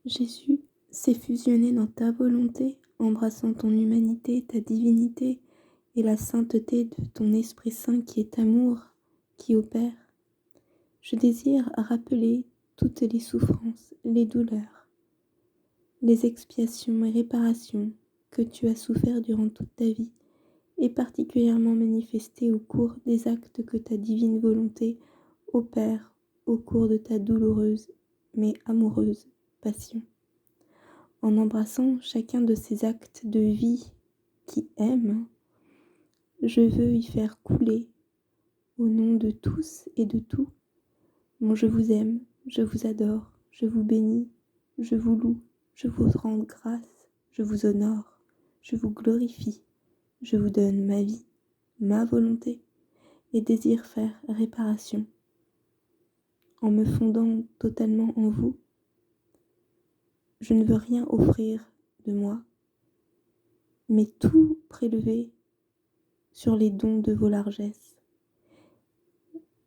Jésus s'est fusionné dans ta volonté, embrassant ton humanité, ta divinité et la sainteté de ton Esprit Saint qui est amour, qui opère. Je désire rappeler toutes les souffrances, les douleurs, les expiations et réparations que tu as souffert durant toute ta vie, et particulièrement manifestées au cours des actes que ta divine volonté opère au cours de ta douloureuse mais amoureuse passion. En embrassant chacun de ces actes de vie qui aiment, je veux y faire couler, au nom de tous et de tout, mon je vous aime, je vous adore, je vous bénis, je vous loue, je vous rends grâce, je vous honore, je vous glorifie, je vous donne ma vie, ma volonté, et désire faire réparation. En me fondant totalement en vous, je ne veux rien offrir de moi, mais tout prélever sur les dons de vos largesses.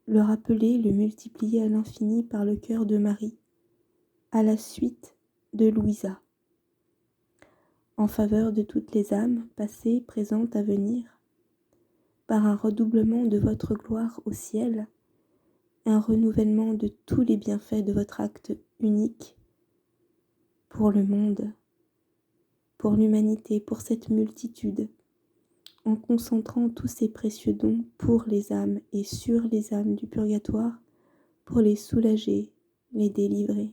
Le rappeler, le multiplier à l'infini par le cœur de Marie, à la suite de Louisa, en faveur de toutes les âmes, passées, présentes, à venir, par un redoublement de votre gloire au ciel, un renouvellement de tous les bienfaits de votre acte unique pour le monde, pour l'humanité, pour cette multitude, en concentrant tous ces précieux dons pour les âmes et sur les âmes du purgatoire, pour les soulager, les délivrer.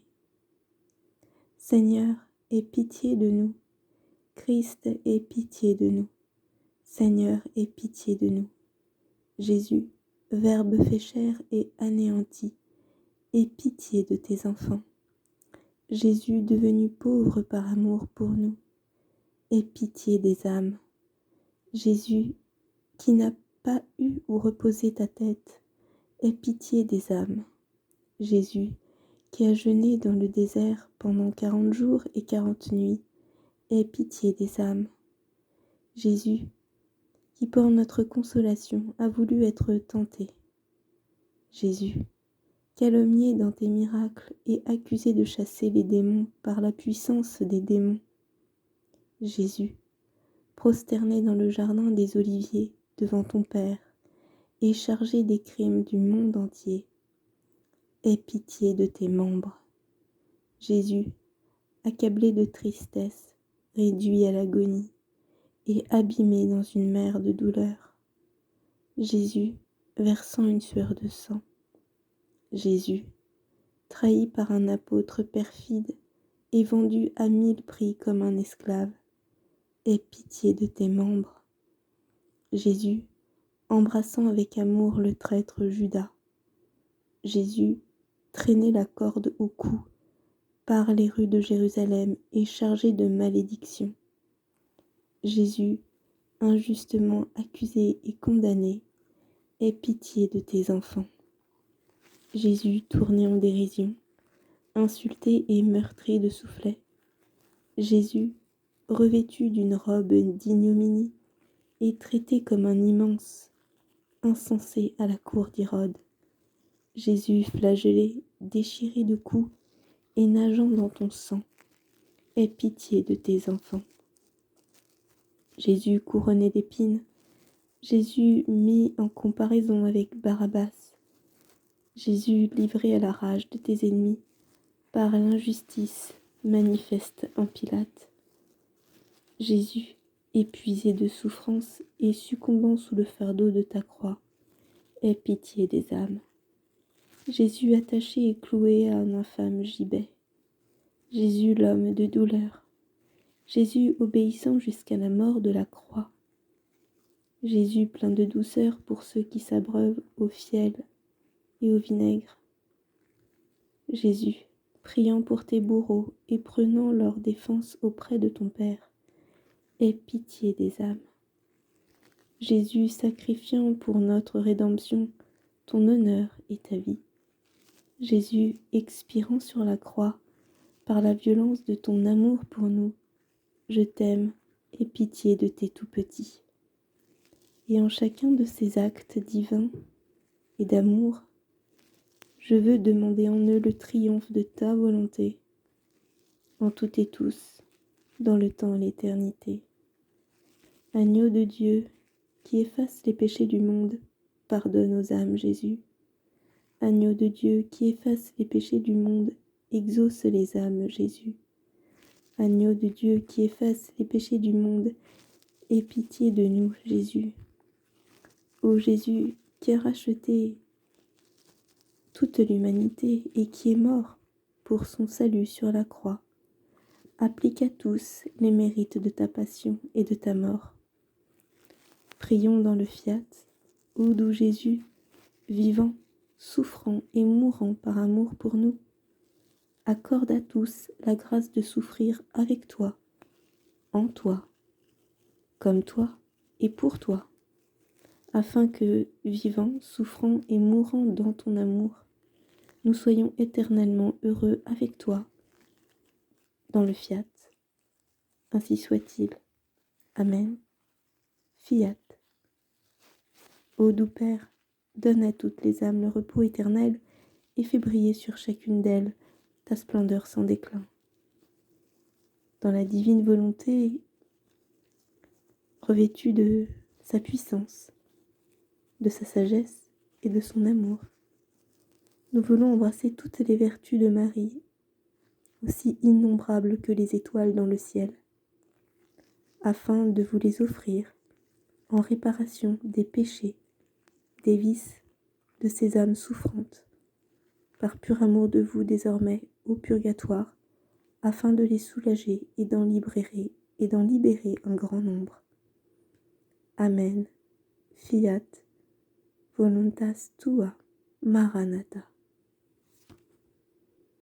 Seigneur, aie pitié de nous. Christ, aie pitié de nous. Seigneur, aie pitié de nous. Jésus, Verbe fait chair et anéanti, aie pitié de tes enfants. Jésus, devenu pauvre par amour pour nous, aie pitié des âmes. Jésus, qui n'a pas eu où reposer ta tête, aie pitié des âmes. Jésus, qui a jeûné dans le désert pendant 40 jours et 40 nuits, aie pitié des âmes. Jésus, qui pour notre consolation a voulu être tenté. Jésus, calomnié dans tes miracles et accusé de chasser les démons par la puissance des démons. Jésus, prosterné dans le jardin des Oliviers devant ton Père et chargé des crimes du monde entier, aie pitié de tes membres. Jésus, accablé de tristesse, réduit à l'agonie et abîmé dans une mer de douleur. Jésus, versant une sueur de sang. Jésus, trahi par un apôtre perfide et vendu à 1000 prix comme un esclave, aie pitié de tes membres. Jésus, embrassant avec amour le traître Judas. Jésus, traîné la corde au cou par les rues de Jérusalem et chargé de malédictions. Jésus, injustement accusé et condamné, aie pitié de tes enfants. Jésus, tourné en dérision, insulté et meurtri de soufflets. Jésus, revêtu d'une robe d'ignominie et traité comme un immense insensé à la cour d'Hérode. Jésus, flagellé, déchiré de coups et nageant dans ton sang, aie pitié de tes enfants. Jésus, couronné d'épines, Jésus, mis en comparaison avec Barabbas, Jésus, livré à la rage de tes ennemis par l'injustice manifeste en Pilate. Jésus, épuisé de souffrance et succombant sous le fardeau de ta croix, aie pitié des âmes. Jésus, attaché et cloué à un infâme gibet. Jésus, l'homme de douleur. Jésus, obéissant jusqu'à la mort de la croix. Jésus, plein de douceur pour ceux qui s'abreuvent au fiel et au vinaigre. Jésus, priant pour tes bourreaux et prenant leur défense auprès de ton Père, aie pitié des âmes. Jésus, sacrifiant pour notre rédemption ton honneur et ta vie. Jésus, expirant sur la croix par la violence de ton amour pour nous, je t'aime, aie pitié de tes tout-petits. Et en chacun de ces actes divins et d'amour, je veux demander en eux le triomphe de ta volonté. en toutes et tous, dans le temps et l'éternité. Agneau de Dieu, qui efface les péchés du monde, pardonne aux âmes, Jésus. Agneau de Dieu, qui efface les péchés du monde, exauce les âmes, Jésus. Agneau de Dieu, qui efface les péchés du monde, aie pitié de nous, Jésus. Ô Jésus, qui a racheté toute l'humanité et qui est mort pour son salut sur la croix, applique à tous les mérites de ta passion et de ta mort. Prions dans le fiat, ô doux Jésus, vivant, souffrant et mourant par amour pour nous, accorde à tous la grâce de souffrir avec toi, en toi, comme toi et pour toi, afin que, vivant, souffrant et mourant dans ton amour, nous soyons éternellement heureux avec toi, dans le fiat. Ainsi soit-il. Amen. Fiat. Ô doux Père, donne à toutes les âmes le repos éternel et fais briller sur chacune d'elles ta splendeur sans déclin. Dans la divine volonté, revêtue de sa puissance, de sa sagesse et de son amour, nous voulons embrasser toutes les vertus de Marie, aussi innombrables que les étoiles dans le ciel, afin de vous les offrir en réparation des péchés, des vices de ces âmes souffrantes, par pur amour de vous désormais au purgatoire, afin de les soulager et d'en libérer un grand nombre. Amen. Fiat voluntas tua, Maranatha.